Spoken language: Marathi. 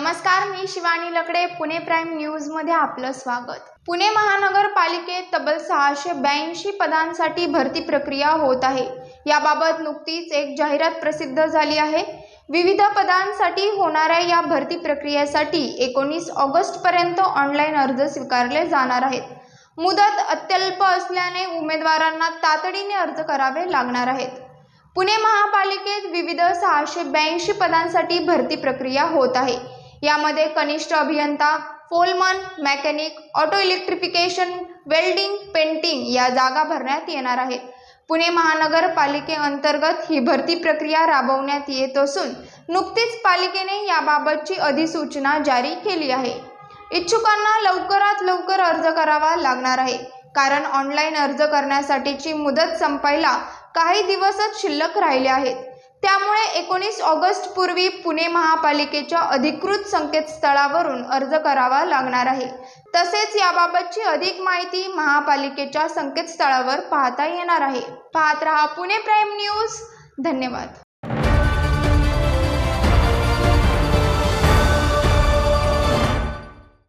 नमस्कार, मी शिवानी लकडे. पुणे प्राईम न्यूजमध्ये आपलं स्वागत. पुणे महानगरपालिकेत तब्बल 682 पदांसाठी भरती प्रक्रिया होत आहे. याबाबत नुकतीच एक जाहिरात प्रसिद्ध झाली आहे. विविध पदांसाठी होणाऱ्या या भरती प्रक्रियेसाठी 19 ऑगस्टपर्यंत ऑनलाईन अर्ज स्वीकारले जाणार आहेत. मुदत अत्यल्प असल्याने उमेदवारांना तातडीने अर्ज करावे लागणार आहेत. पुणे महापालिकेत विविध 682 पदांसाठी भरती प्रक्रिया होत आहे. यामध्ये कनिष्ठ अभियंता, फोलमन, mechanic, auto electrification, welding, painting या जागा भरण्यात येणार आहेत. पुणे महानगरपालिकेअंतर्गत ही भरती प्रक्रिया राबवण्यात येत असून नुकतीच पालिकेने याबाबतची अधिसूचना जारी केली आहे. इच्छुकांना लवकरात लवकर अर्ज करावा लागणार आहे, कारण ऑनलाईन अर्ज करण्यासाठीची मुदत संपायला काही दिवसच शिल्लक राहिले आहेत. त्यामुळे 19 ऑगस्ट पूर्वी पुणे महापालिकेच्या अधिकृत संकेतस्थळावरून अर्ज करावा लागणार आहे. तसेच याबाबतची अधिक माहिती महापालिकेच्या संकेतस्थळावर पाहता येणार आहे. पाहत रहा पुणे प्राईम न्यूज. धन्यवाद.